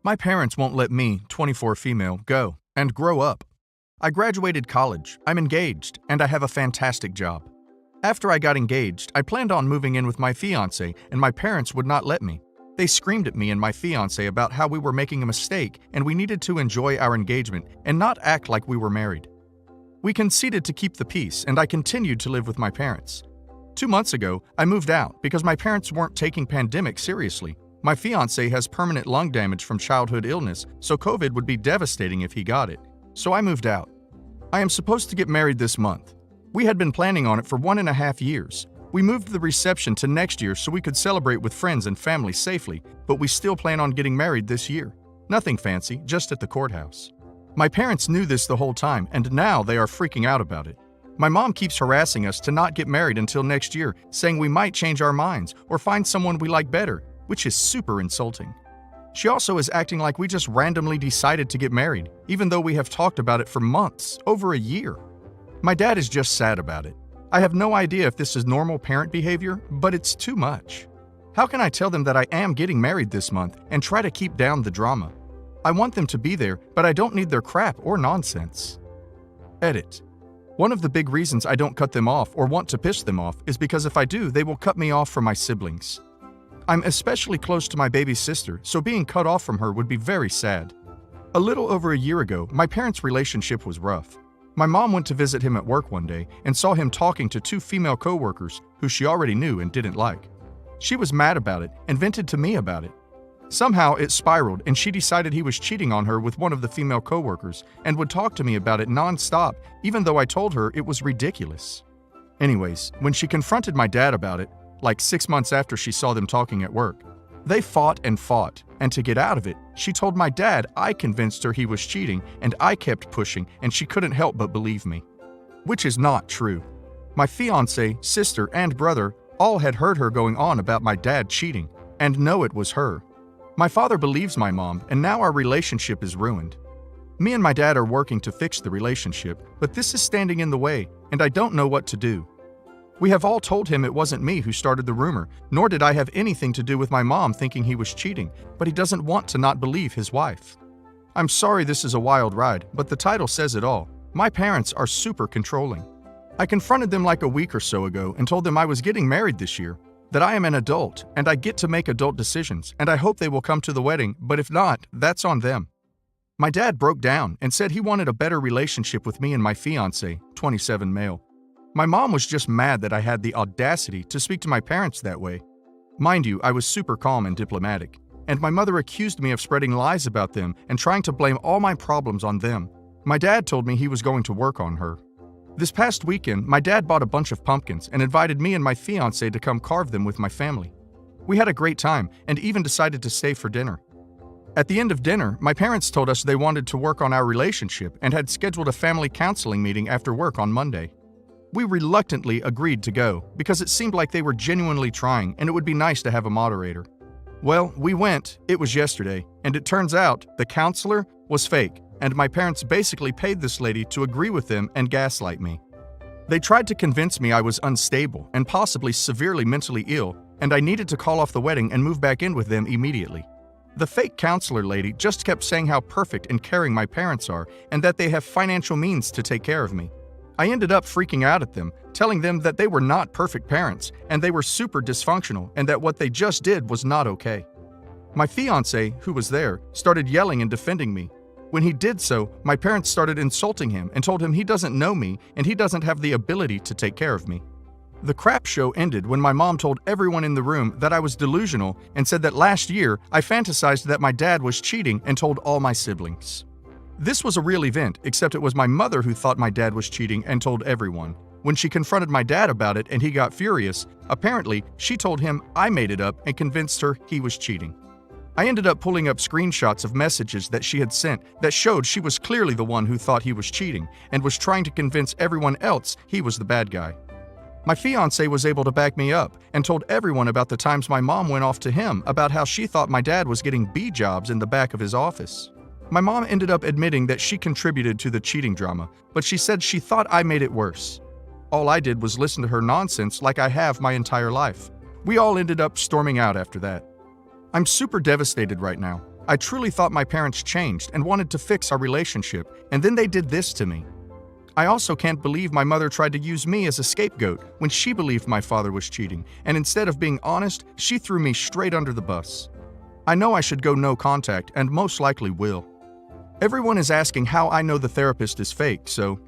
My parents won't let me, 24 female, go and grow up. I graduated college, I'm engaged, and I have a fantastic job. After I got engaged, I planned on moving in with my fiancé, and my parents would not let me. They screamed at me and my fiancé about how we were making a mistake and we needed to enjoy our engagement and not act like we were married. We conceded to keep the peace, and I continued to live with my parents. 2 months ago, I moved out because my parents weren't taking pandemic seriously. My fiancé has permanent lung damage from childhood illness, so COVID would be devastating if he got it. So I moved out. I am supposed to get married this month. We had been planning on it for 1.5 years. We moved the reception to next year so we could celebrate with friends and family safely, but we still plan on getting married this year. Nothing fancy, just at the courthouse. My parents knew this the whole time, and now they are freaking out about it. My mom keeps harassing us to not get married until next year, saying we might change our minds or find someone we like better, which is super insulting. She also is acting like we just randomly decided to get married, even though we have talked about it for months, over a year. My dad is just sad about it. I have no idea if this is normal parent behavior, but it's too much. How can I tell them that I am getting married this month and try to keep down the drama? I want them to be there, but I don't need their crap or nonsense. Edit. One of the big reasons I don't cut them off or want to piss them off is because if I do, they will cut me off from my siblings. I'm especially close to my baby sister, so being cut off from her would be very sad. A little over a year ago, my parents' relationship was rough. My mom went to visit him at work one day and saw him talking to 2 female coworkers who she already knew and didn't like. She was mad about it and vented to me about it. Somehow it spiraled and she decided he was cheating on her with one of the female coworkers and would talk to me about it non-stop, even though I told her it was ridiculous. Anyways, when she confronted my dad about it, like 6 months after she saw them talking at work, they fought, and to get out of it, she told my dad I convinced her he was cheating and I kept pushing and she couldn't help but believe me. Which is not true. My fiancé, sister, and brother all had heard her going on about my dad cheating and know it was her. My father believes my mom, and now our relationship is ruined. Me and my dad are working to fix the relationship, but this is standing in the way, and I don't know what to do. We have all told him it wasn't me who started the rumor, nor did I have anything to do with my mom thinking he was cheating, but he doesn't want to not believe his wife. I'm sorry this is a wild ride, but the title says it all. My parents are super controlling. I confronted them like a week or so ago and told them I was getting married this year, that I am an adult and I get to make adult decisions, and I hope they will come to the wedding, but if not, that's on them. My dad broke down and said he wanted a better relationship with me and my fiancé, 27 male. My mom was just mad that I had the audacity to speak to my parents that way. Mind you, I was super calm and diplomatic, and my mother accused me of spreading lies about them and trying to blame all my problems on them. My dad told me he was going to work on her. This past weekend, my dad bought a bunch of pumpkins and invited me and my fiancé to come carve them with my family. We had a great time and even decided to stay for dinner. At the end of dinner, my parents told us they wanted to work on our relationship and had scheduled a family counseling meeting after work on Monday. We reluctantly agreed to go because it seemed like they were genuinely trying and it would be nice to have a moderator. Well, we went, it was yesterday, and it turns out the counselor was fake, and my parents basically paid this lady to agree with them and gaslight me. They tried to convince me I was unstable and possibly severely mentally ill, and I needed to call off the wedding and move back in with them immediately. The fake counselor lady just kept saying how perfect and caring my parents are and that they have financial means to take care of me. I ended up freaking out at them, telling them that they were not perfect parents and they were super dysfunctional and that what they just did was not okay. My fiancé, who was there, started yelling and defending me. When he did so, my parents started insulting him and told him he doesn't know me and he doesn't have the ability to take care of me. The crap show ended when my mom told everyone in the room that I was delusional and said that last year I fantasized that my dad was cheating and told all my siblings. This was a real event, except it was my mother who thought my dad was cheating and told everyone. When she confronted my dad about it and he got furious, apparently she told him I made it up and convinced her he was cheating. I ended up pulling up screenshots of messages that she had sent that showed she was clearly the one who thought he was cheating and was trying to convince everyone else he was the bad guy. My fiancé was able to back me up and told everyone about the times my mom went off to him about how she thought my dad was getting B jobs in the back of his office. My mom ended up admitting that she contributed to the cheating drama, but she said she thought I made it worse. All I did was listen to her nonsense like I have my entire life. We all ended up storming out after that. I'm super devastated right now. I truly thought my parents changed and wanted to fix our relationship, and then they did this to me. I also can't believe my mother tried to use me as a scapegoat when she believed my father was cheating, and instead of being honest, she threw me straight under the bus. I know I should go no contact, and most likely will. Everyone is asking how I know the therapist is fake, so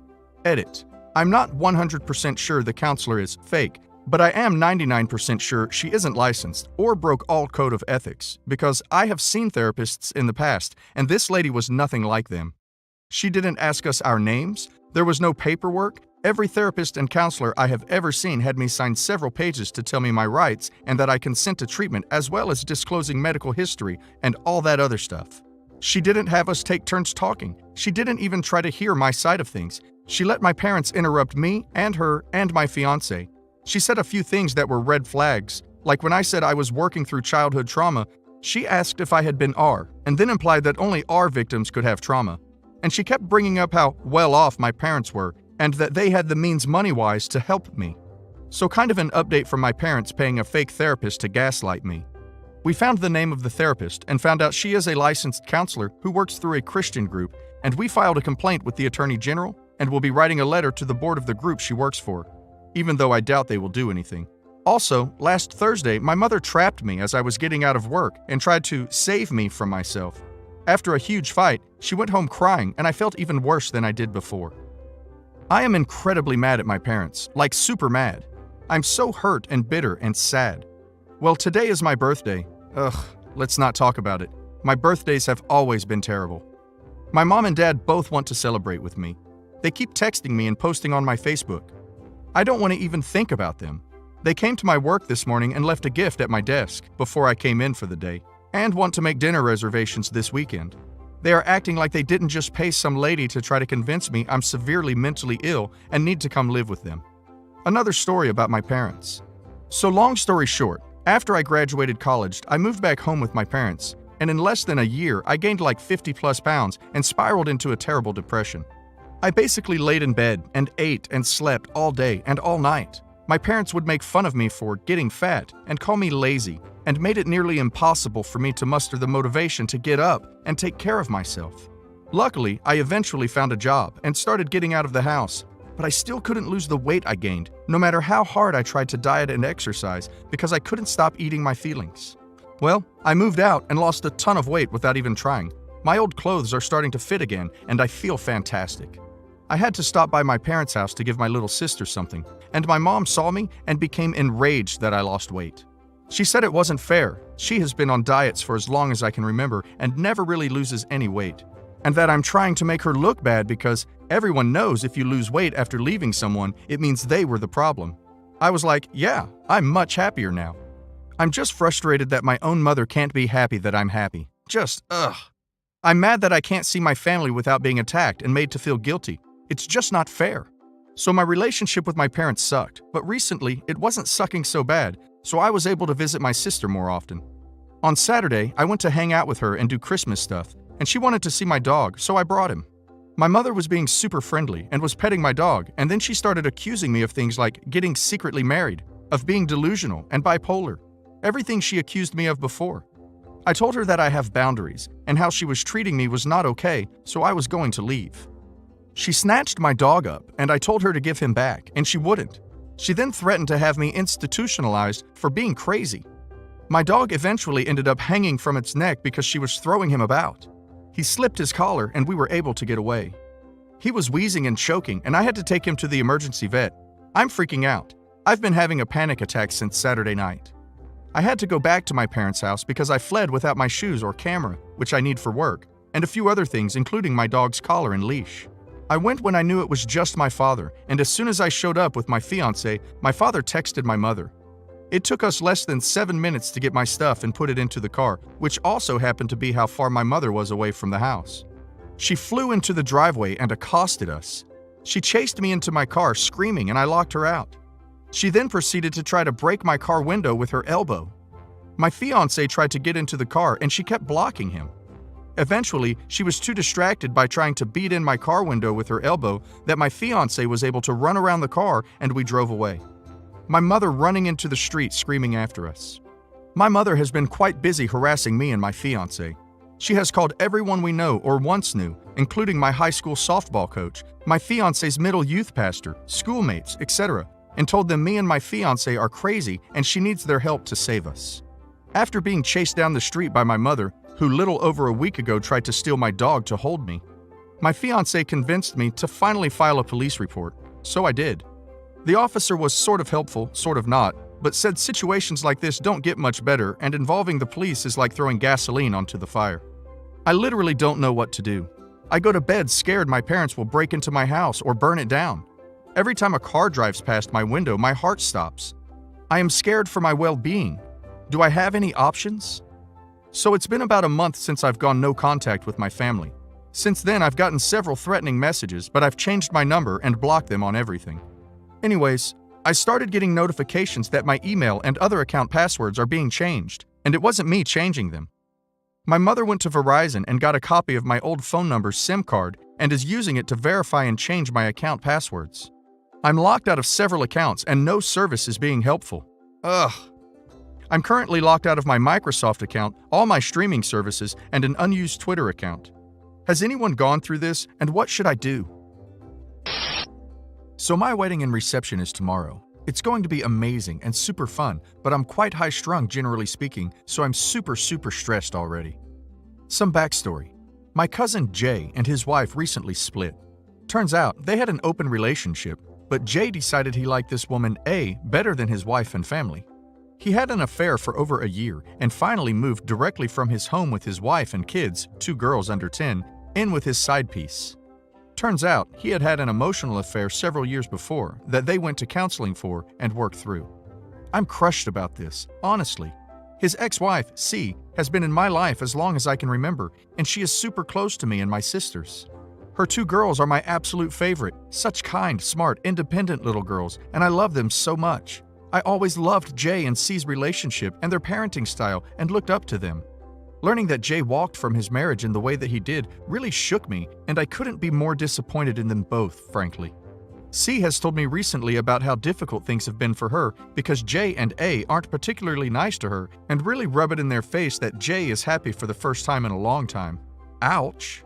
edit. I'm not 100% sure the counselor is fake, but I am 99% sure she isn't licensed or broke all code of ethics, because I have seen therapists in the past, and this lady was nothing like them. She didn't ask us our names, there was no paperwork. Every therapist and counselor I have ever seen had me sign several pages to tell me my rights and that I consent to treatment, as well as disclosing medical history and all that other stuff. She didn't have us take turns talking. She didn't even try to hear my side of things. She let my parents interrupt me and her and my fiancé. She said a few things that were red flags, like when I said I was working through childhood trauma, she asked if I had been R, and then implied that only R victims could have trauma. And she kept bringing up how well off my parents were, and that they had the means money-wise to help me. So kind of an update from my parents paying a fake therapist to gaslight me. We found the name of the therapist and found out she is a licensed counselor who works through a Christian group, and we filed a complaint with the Attorney General and will be writing a letter to the board of the group she works for, even though I doubt they will do anything. Also, last Thursday, my mother trapped me as I was getting out of work and tried to save me from myself. After a huge fight, she went home crying, and I felt even worse than I did before. I am incredibly mad at my parents, like super mad. I'm so hurt and bitter and sad. Well, today is my birthday. Ugh, let's not talk about it. My birthdays have always been terrible. My mom and dad both want to celebrate with me. They keep texting me and posting on my Facebook. I don't want to even think about them. They came to my work this morning and left a gift at my desk before I came in for the day, and want to make dinner reservations this weekend. They are acting like they didn't just pay some lady to try to convince me I'm severely mentally ill and need to come live with them. Another story about my parents. So long story short, after I graduated college, I moved back home with my parents, and in less than a year, I gained like 50+ pounds and spiraled into a terrible depression. I basically laid in bed and ate and slept all day and all night. My parents would make fun of me for getting fat and call me lazy, and made it nearly impossible for me to muster the motivation to get up and take care of myself. Luckily, I eventually found a job and started getting out of the house, but I still couldn't lose the weight I gained, no matter how hard I tried to diet and exercise, because I couldn't stop eating my feelings. Well, I moved out and lost a ton of weight without even trying. My old clothes are starting to fit again, and I feel fantastic. I had to stop by my parents' house to give my little sister something, and my mom saw me and became enraged that I lost weight. She said it wasn't fair. She has been on diets for as long as I can remember and never really loses any weight, and that I'm trying to make her look bad because everyone knows if you lose weight after leaving someone, it means they were the problem. I was like, yeah, I'm much happier now. I'm just frustrated that my own mother can't be happy that I'm happy. Just, ugh. I'm mad that I can't see my family without being attacked and made to feel guilty. It's just not fair. So my relationship with my parents sucked, but recently it wasn't sucking so bad, so I was able to visit my sister more often. On Saturday, I went to hang out with her and do Christmas stuff, and she wanted to see my dog, so I brought him. My mother was being super friendly and was petting my dog, and then she started accusing me of things like getting secretly married, of being delusional and bipolar, everything she accused me of before. I told her that I have boundaries, and how she was treating me was not okay, so I was going to leave. She snatched my dog up, and I told her to give him back, and she wouldn't. She then threatened to have me institutionalized for being crazy. My dog eventually ended up hanging from its neck because she was throwing him about. He slipped his collar and we were able to get away. He was wheezing and choking, and I had to take him to the emergency vet. I'm freaking out. I've been having a panic attack since Saturday night. I had to go back to my parents' house because I fled without my shoes or camera, which I need for work, and a few other things, including my dog's collar and leash. I went when I knew it was just my father, and as soon as I showed up with my fiancé, my father texted my mother. It took us less than 7 minutes to get my stuff and put it into the car, which also happened to be how far my mother was away from the house. She flew into the driveway and accosted us. She chased me into my car screaming, and I locked her out. She then proceeded to try to break my car window with her elbow. My fiancé tried to get into the car, and she kept blocking him. Eventually, she was too distracted by trying to beat in my car window with her elbow that my fiancé was able to run around the car, and we drove away. My mother running into the street screaming after us. My mother has been quite busy harassing me and my fiancé. She has called everyone we know or once knew, including my high school softball coach, my fiance's middle youth pastor, schoolmates, etc., and told them me and my fiance are crazy and she needs their help to save us. After being chased down the street by my mother, who little over a week ago tried to steal my dog to hold me, my fiance convinced me to finally file a police report, so I did. The officer was sort of helpful, sort of not, but said situations like this don't get much better and involving the police is like throwing gasoline onto the fire. I literally don't know what to do. I go to bed scared my parents will break into my house or burn it down. Every time a car drives past my window, my heart stops. I am scared for my well-being. Do I have any options? So it's been about a month since I've gone no contact with my family. Since then, I've gotten several threatening messages, but I've changed my number and blocked them on everything. Anyways, I started getting notifications that my email and other account passwords are being changed, and it wasn't me changing them. My mother went to Verizon and got a copy of my old phone number's SIM card and is using it to verify and change my account passwords. I'm locked out of several accounts and no service is being helpful. Ugh. I'm currently locked out of my Microsoft account, all my streaming services, and an unused Twitter account. Has anyone gone through this, and what should I do? So my wedding and reception is tomorrow. It's going to be amazing and super fun, but I'm quite high-strung generally speaking, so I'm super stressed already. Some backstory. My cousin Jay and his wife recently split. Turns out they had an open relationship, but Jay decided he liked this woman A better than his wife and family. He had an affair for over a year and finally moved directly from his home with his wife and kids, 2 girls under 10, in with his side piece. Turns out he had had an emotional affair several years before that they went to counseling for and worked through. I'm crushed about this, honestly. His ex-wife, C, has been in my life as long as I can remember, and she is super close to me and my sisters. Her 2 girls are my absolute favorite, such kind, smart, independent little girls, and I love them so much. I always loved Jay and C's relationship and their parenting style and looked up to them. Learning that Jay walked from his marriage in the way that he did really shook me, and I couldn't be more disappointed in them both, frankly. C has told me recently about how difficult things have been for her because Jay and A aren't particularly nice to her and really rub it in their face that Jay is happy for the first time in a long time. Ouch.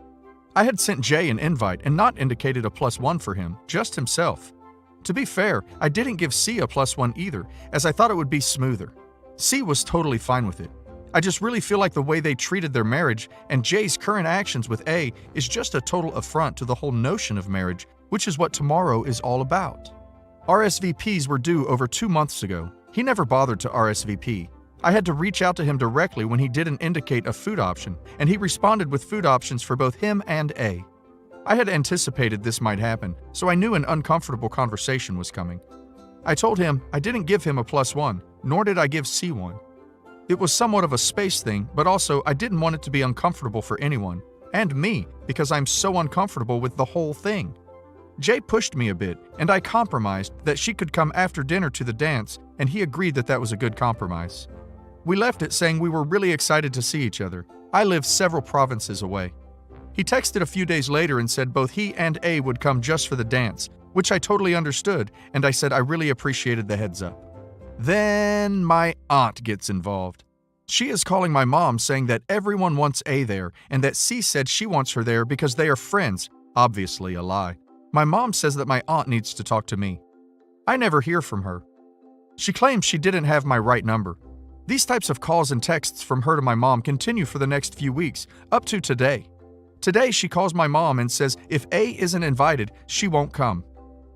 I had sent Jay an invite and not indicated a +1 for him, just himself. To be fair, I didn't give C a +1 either, as I thought it would be smoother. C was totally fine with it. I just really feel like the way they treated their marriage and Jay's current actions with A is just a total affront to the whole notion of marriage, which is what tomorrow is all about. RSVPs were due over 2 months ago. He never bothered to RSVP. I had to reach out to him directly when he didn't indicate a food option, and he responded with food options for both him and A. I had anticipated this might happen, so I knew an uncomfortable conversation was coming. I told him I didn't give him a +1, nor did I give C one. It was somewhat of a space thing, but also I didn't want it to be uncomfortable for anyone, and me, because I'm so uncomfortable with the whole thing. Jay pushed me a bit, and I compromised that she could come after dinner to the dance, and he agreed that that was a good compromise. We left it saying we were really excited to see each other. I live several provinces away. He texted a few days later and said both he and A would come just for the dance, which I totally understood, and I said I really appreciated the heads up. Then my aunt gets involved. She is calling my mom saying that everyone wants A there and that C said she wants her there because they are friends, obviously a lie. My mom says that my aunt needs to talk to me. I never hear from her. She claims she didn't have my right number. These types of calls and texts from her to my mom continue for the next few weeks, up to today. Today, she calls my mom and says if A isn't invited, she won't come.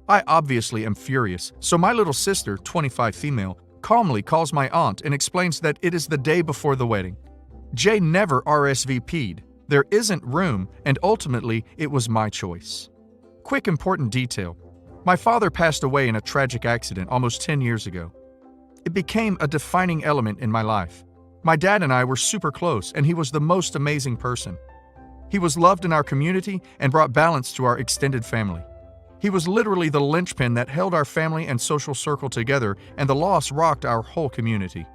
I obviously am furious, so my little sister, 25 female, calmly calls my aunt and explains that it is the day before the wedding. Jay never RSVP'd, there isn't room, and ultimately, it was my choice. Quick important detail. My father passed away in a tragic accident almost 10 years ago. It became a defining element in my life. My dad and I were super close, and he was the most amazing person. He was loved in our community and brought balance to our extended family. He was literally the linchpin that held our family and social circle together, and the loss rocked our whole community.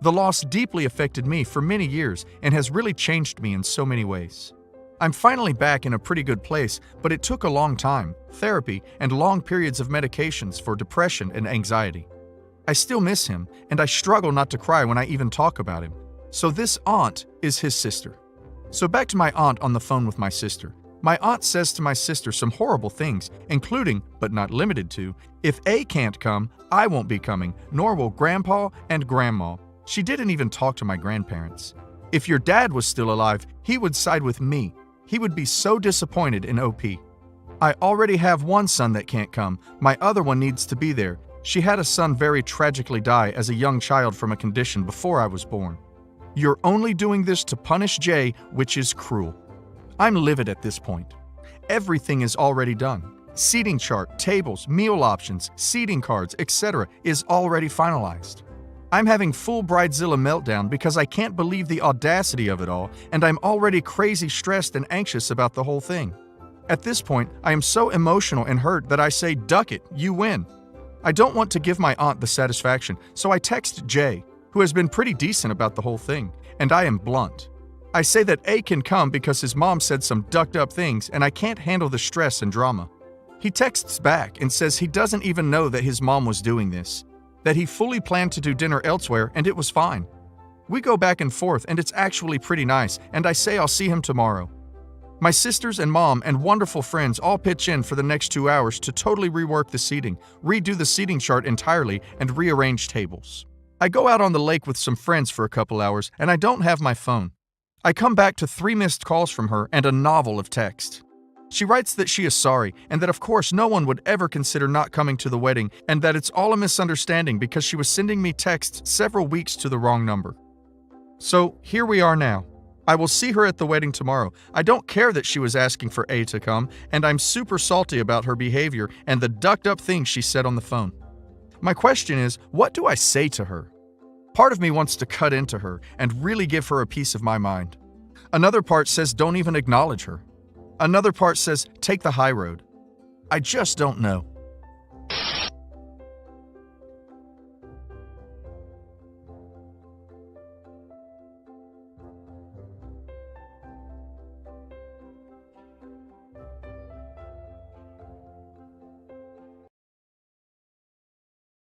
The loss deeply affected me for many years and has really changed me in so many ways. I'm finally back in a pretty good place, but it took a long time, therapy, and long periods of medications for depression and anxiety. I still miss him, and I struggle not to cry when I even talk about him. So this aunt is his sister. So back to my aunt on the phone with my sister. My aunt says to my sister some horrible things, including, but not limited to, if A can't come, I won't be coming, nor will Grandpa and Grandma. She didn't even talk to my grandparents. If your dad was still alive, he would side with me. He would be so disappointed in OP. I already have one son that can't come. My other one needs to be there. She had a son very tragically die as a young child from a condition before I was born. You're only doing this to punish Jay, which is cruel. I'm livid at this point. Everything is already done. Seating chart, tables, meal options, seating cards, etc. is already finalized. I'm having full Bridezilla meltdown because I can't believe the audacity of it all, and I'm already crazy stressed and anxious about the whole thing. At this point, I am so emotional and hurt that I say, "Duck it, you win." I don't want to give my aunt the satisfaction, so I text Jay, who has been pretty decent about the whole thing, and I am blunt. I say that A can come because his mom said some ducked up things and I can't handle the stress and drama. He texts back and says he doesn't even know that his mom was doing this, that he fully planned to do dinner elsewhere and it was fine. We go back and forth and it's actually pretty nice, and I say I'll see him tomorrow. My sisters and mom and wonderful friends all pitch in for the next 2 hours to totally rework the seating, redo the seating chart entirely, and rearrange tables. I go out on the lake with some friends for a couple hours and I don't have my phone. I come back to 3 missed calls from her and a novel of text. She writes that she is sorry and that of course no one would ever consider not coming to the wedding and that it's all a misunderstanding because she was sending me texts several weeks to the wrong number. So here we are now. I will see her at the wedding tomorrow. I don't care that she was asking for A to come, and I'm super salty about her behavior and the ducked up things she said on the phone. My question is, what do I say to her? Part of me wants to cut into her and really give her a piece of my mind. Another part says don't even acknowledge her. Another part says take the high road. I just don't know.